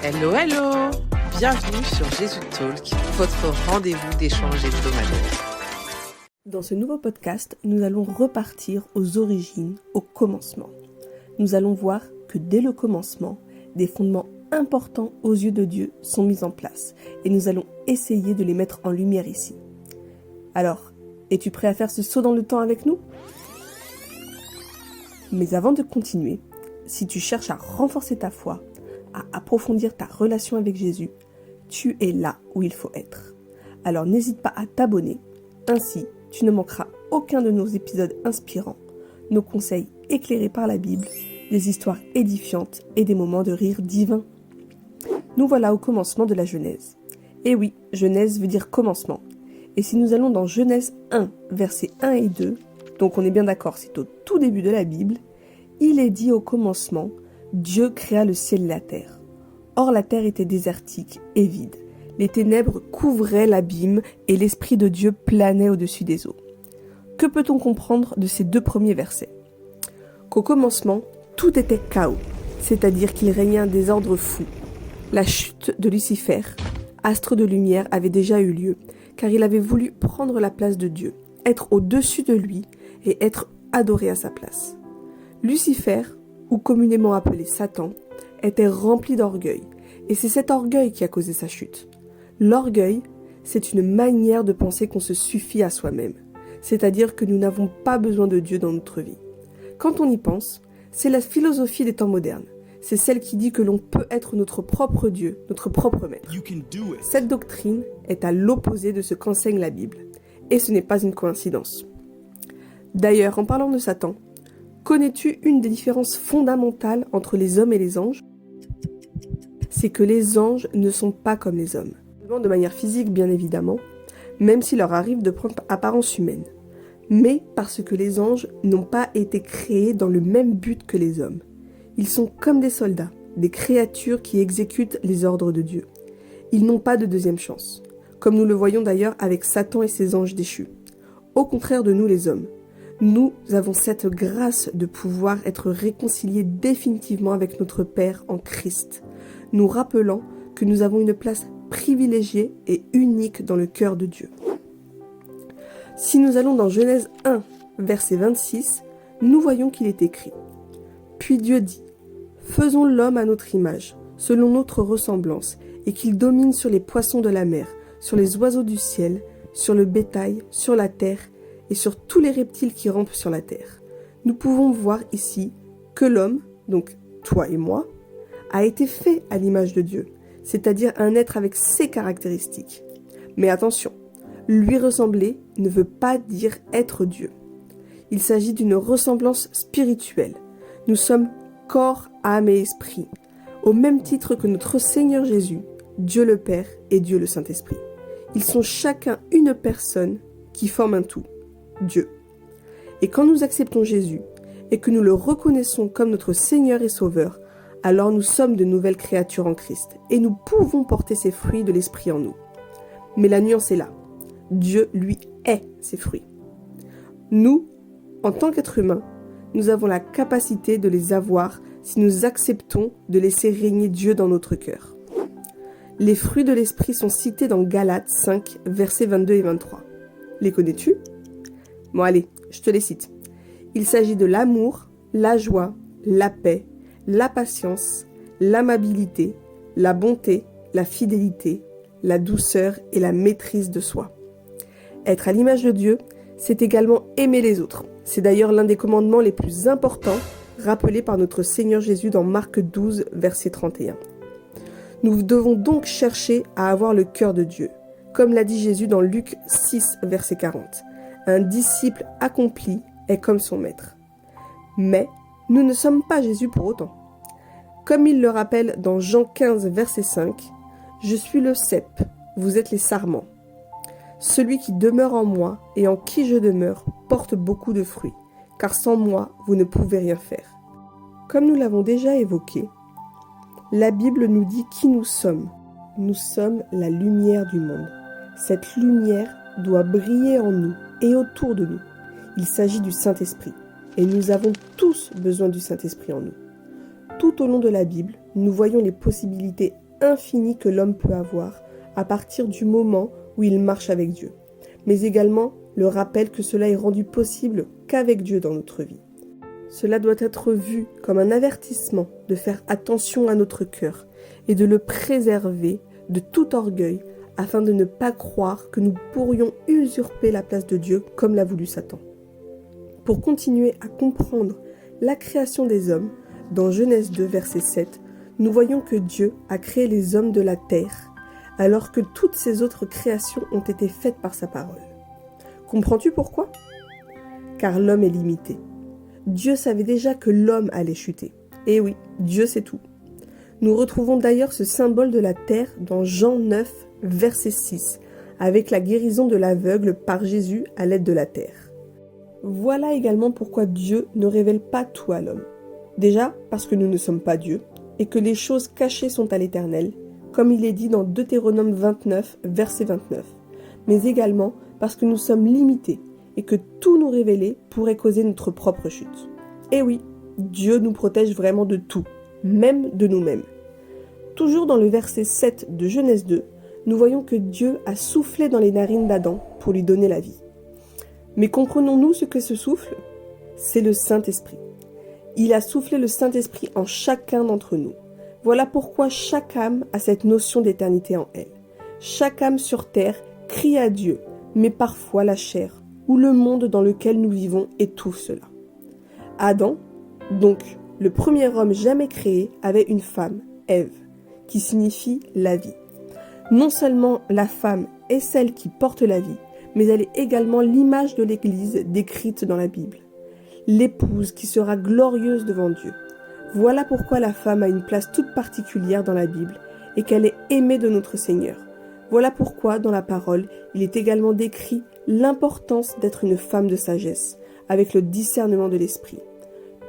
Hello, hello! Bienvenue sur Jésus Talk, votre rendez-vous d'échange hebdomadaire. Dans ce nouveau podcast, nous allons repartir aux origines, au commencement. Nous allons voir que dès le commencement, des fondements importants aux yeux de Dieu sont mis en place et nous allons essayer de les mettre en lumière ici. Alors, es-tu prêt à faire ce saut dans le temps avec nous ? Mais avant de continuer, si tu cherches à renforcer ta foi, à approfondir ta relation avec Jésus, tu es là où il faut être. Alors n'hésite pas à t'abonner, ainsi tu ne manqueras aucun de nos épisodes inspirants, nos conseils éclairés par la Bible, des histoires édifiantes et des moments de rire divin. Nous voilà au commencement de la Genèse. Et oui, Genèse veut dire commencement. Et si nous allons dans Genèse 1, versets 1 et 2, donc on est bien d'accord, c'est au tout début de la Bible, il est dit au commencement, Dieu créa le ciel et la terre. Or la terre était désertique et vide. Les ténèbres couvraient l'abîme et l'Esprit de Dieu planait au-dessus des eaux. Que peut-on comprendre de ces deux premiers versets ? Qu'au commencement, tout était chaos, c'est-à-dire qu'il régnait un désordre fou. La chute de Lucifer, astre de lumière, avait déjà eu lieu, car il avait voulu prendre la place de Dieu, être au-dessus de lui et être adoré à sa place. Lucifer, ou communément appelé Satan, était rempli d'orgueil, et c'est cet orgueil qui a causé sa chute. L'orgueil, c'est une manière de penser qu'on se suffit à soi-même, c'est-à-dire que nous n'avons pas besoin de Dieu dans notre vie. Quand on y pense, c'est la philosophie des temps modernes, c'est celle qui dit que l'on peut être notre propre Dieu, notre propre maître. Cette doctrine est à l'opposé de ce qu'enseigne la Bible, et ce n'est pas une coïncidence. D'ailleurs, en parlant de Satan, connais-tu une des différences fondamentales entre les hommes et les anges ? C'est que les anges ne sont pas comme les hommes. De manière physique, bien évidemment, même s'il leur arrive de prendre apparence humaine. Mais parce que les anges n'ont pas été créés dans le même but que les hommes. Ils sont comme des soldats, des créatures qui exécutent les ordres de Dieu. Ils n'ont pas de deuxième chance, comme nous le voyons d'ailleurs avec Satan et ses anges déchus. Au contraire de nous les hommes, nous avons cette grâce de pouvoir être réconciliés définitivement avec notre Père en Christ, nous rappelant que nous avons une place privilégiée et unique dans le cœur de Dieu. Si nous allons dans Genèse 1, verset 26, nous voyons qu'il est écrit « Puis Dieu dit, faisons l'homme à notre image, selon notre ressemblance, et qu'il domine sur les poissons de la mer, sur les oiseaux du ciel, sur le bétail, sur la terre, et sur tous les reptiles qui rampent sur la terre. » Nous pouvons voir ici que l'homme, donc toi et moi, a été fait à l'image de Dieu, c'est-à-dire un être avec ses caractéristiques. Mais attention, lui ressembler ne veut pas dire être Dieu. Il s'agit d'une ressemblance spirituelle. Nous sommes corps, âme et esprit, au même titre que notre Seigneur Jésus, Dieu le Père et Dieu le Saint-Esprit. Ils sont chacun une personne qui forme un tout, Dieu. Et quand nous acceptons Jésus et que nous le reconnaissons comme notre Seigneur et Sauveur, alors nous sommes de nouvelles créatures en Christ et nous pouvons porter ces fruits de l'Esprit en nous. Mais la nuance est là. Dieu, lui, est ces fruits. Nous, en tant qu'êtres humains, nous avons la capacité de les avoir si nous acceptons de laisser régner Dieu dans notre cœur. Les fruits de l'Esprit sont cités dans Galates 5, versets 22 et 23. Les connais-tu ? Bon allez, je te les cite. Il s'agit de l'amour, la joie, la paix, la patience, l'amabilité, la bonté, la fidélité, la douceur et la maîtrise de soi. Être à l'image de Dieu, c'est également aimer les autres. C'est d'ailleurs l'un des commandements les plus importants rappelés par notre Seigneur Jésus dans Marc 12, verset 31. Nous devons donc chercher à avoir le cœur de Dieu, comme l'a dit Jésus dans Luc 6, verset 40. Un disciple accompli est comme son maître. Mais nous ne sommes pas Jésus pour autant. Comme il le rappelle dans Jean 15, verset 5, « Je suis le cep, vous êtes les sarments. Celui qui demeure en moi et en qui je demeure porte beaucoup de fruits, car sans moi, vous ne pouvez rien faire. » Comme nous l'avons déjà évoqué, la Bible nous dit qui nous sommes. Nous sommes la lumière du monde. Cette lumière doit briller en nous et autour de nous. Il s'agit du Saint-Esprit. Et nous avons tous besoin du Saint-Esprit en nous. Tout au long de la Bible, nous voyons les possibilités infini que l'homme peut avoir à partir du moment où il marche avec Dieu, mais également le rappel que cela est rendu possible qu'avec Dieu dans notre vie. Cela doit être vu comme un avertissement de faire attention à notre cœur et de le préserver de tout orgueil afin de ne pas croire que nous pourrions usurper la place de Dieu comme l'a voulu Satan. Pour continuer à comprendre la création des hommes, dans Genèse 2, verset 7, nous voyons que Dieu a créé les hommes de la terre, alors que toutes ces autres créations ont été faites par sa parole. Comprends-tu pourquoi ? Car l'homme est limité. Dieu savait déjà que l'homme allait chuter. Et oui, Dieu sait tout. Nous retrouvons d'ailleurs ce symbole de la terre dans Jean 9, verset 6, avec la guérison de l'aveugle par Jésus à l'aide de la terre. Voilà également pourquoi Dieu ne révèle pas tout à l'homme. Déjà parce que nous ne sommes pas Dieu et que les choses cachées sont à l'Éternel, comme il est dit dans Deutéronome 29, verset 29, mais également parce que nous sommes limités et que tout nous révéler pourrait causer notre propre chute. Et oui, Dieu nous protège vraiment de tout, même de nous-mêmes. Toujours dans le verset 7 de Genèse 2, nous voyons que Dieu a soufflé dans les narines d'Adam pour lui donner la vie. Mais comprenons-nous ce que ce souffle ? C'est le Saint-Esprit. Il a soufflé le Saint-Esprit en chacun d'entre nous. Voilà pourquoi chaque âme a cette notion d'éternité en elle. Chaque âme sur terre crie à Dieu, mais parfois la chair ou le monde dans lequel nous vivons étouffe cela. Adam, donc le premier homme jamais créé, avait une femme, Ève, qui signifie la vie. Non seulement la femme est celle qui porte la vie, mais elle est également l'image de l'Église décrite dans la Bible. L'épouse qui sera glorieuse devant Dieu. Voilà pourquoi la femme a une place toute particulière dans la Bible et qu'elle est aimée de notre Seigneur. Voilà pourquoi dans la parole, il est également décrit l'importance d'être une femme de sagesse, avec le discernement de l'esprit.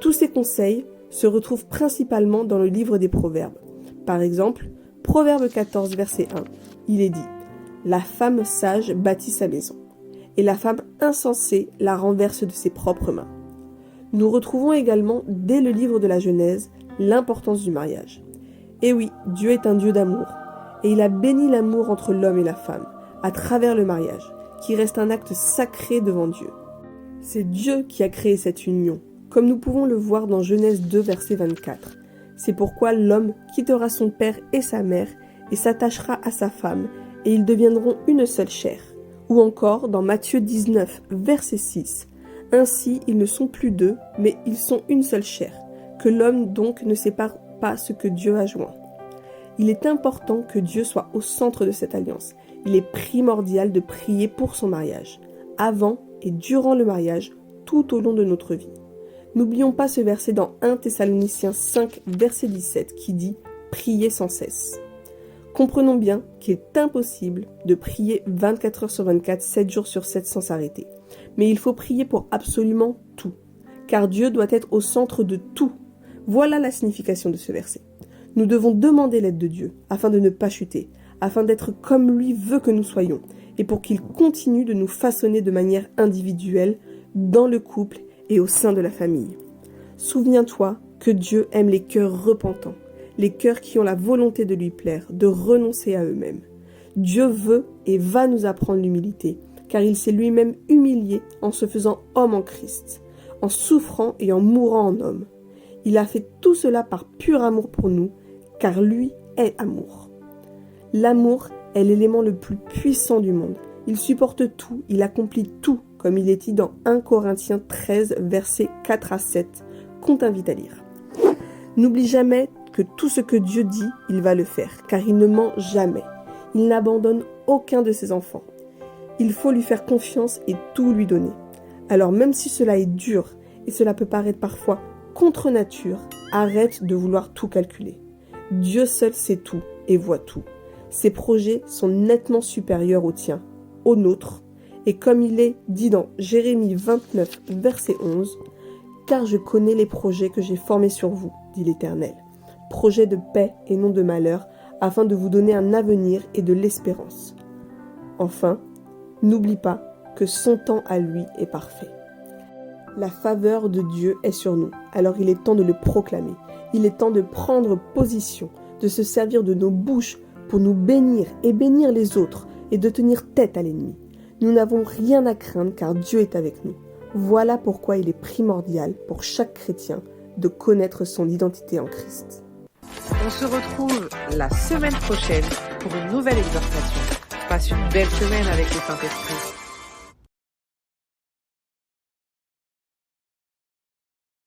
Tous ces conseils se retrouvent principalement dans le livre des Proverbes. Par exemple, Proverbe 14, verset 1, il est dit « La femme sage bâtit sa maison, et la femme insensée la renverse de ses propres mains. » Nous retrouvons également, dès le livre de la Genèse, l'importance du mariage. Et oui, Dieu est un Dieu d'amour, et il a béni l'amour entre l'homme et la femme, à travers le mariage, qui reste un acte sacré devant Dieu. C'est Dieu qui a créé cette union, comme nous pouvons le voir dans Genèse 2, verset 24. C'est pourquoi l'homme quittera son père et sa mère, et s'attachera à sa femme, et ils deviendront une seule chair. Ou encore dans Matthieu 19, verset 6. Ainsi, ils ne sont plus deux, mais ils sont une seule chair, que l'homme donc ne sépare pas ce que Dieu a joint. Il est important que Dieu soit au centre de cette alliance. Il est primordial de prier pour son mariage, avant et durant le mariage, tout au long de notre vie. N'oublions pas ce verset dans 1 Thessaloniciens 5, verset 17, qui dit « Priez sans cesse ». Comprenons bien qu'il est impossible de prier 24 heures sur 24, 7 jours sur 7 sans s'arrêter. Mais il faut prier pour absolument tout, car Dieu doit être au centre de tout. Voilà la signification de ce verset. Nous devons demander l'aide de Dieu, afin de ne pas chuter, afin d'être comme lui veut que nous soyons, et pour qu'il continue de nous façonner de manière individuelle, dans le couple et au sein de la famille. Souviens-toi que Dieu aime les cœurs repentants, les cœurs qui ont la volonté de lui plaire, de renoncer à eux-mêmes. Dieu veut et va nous apprendre l'humilité, car il s'est lui-même humilié en se faisant homme en Christ, en souffrant et en mourant en homme. Il a fait tout cela par pur amour pour nous, car lui est amour. L'amour est l'élément le plus puissant du monde. Il supporte tout, il accomplit tout, comme il est dit dans 1 Corinthiens 13, versets 4 à 7, qu'on t'invite à lire. N'oublie jamais que tout ce que Dieu dit, il va le faire, car il ne ment jamais. Il n'abandonne aucun de ses enfants. Il faut lui faire confiance et tout lui donner. Alors même si cela est dur, et cela peut paraître parfois contre nature, arrête de vouloir tout calculer. Dieu seul sait tout et voit tout. Ses projets sont nettement supérieurs aux tiens, aux nôtres, et comme il est dit dans Jérémie 29, verset 11, « Car je connais les projets que j'ai formés sur vous, dit l'Éternel, projets de paix et non de malheur, afin de vous donner un avenir et de l'espérance. » Enfin, n'oublie pas que son temps à lui est parfait. La faveur de Dieu est sur nous, alors il est temps de le proclamer. Il est temps de prendre position, de se servir de nos bouches pour nous bénir et bénir les autres et de tenir tête à l'ennemi. Nous n'avons rien à craindre car Dieu est avec nous. Voilà pourquoi il est primordial pour chaque chrétien de connaître son identité en Christ. On se retrouve la semaine prochaine pour une nouvelle exhortation. Passe une belle semaine avec le Saint-Esprit.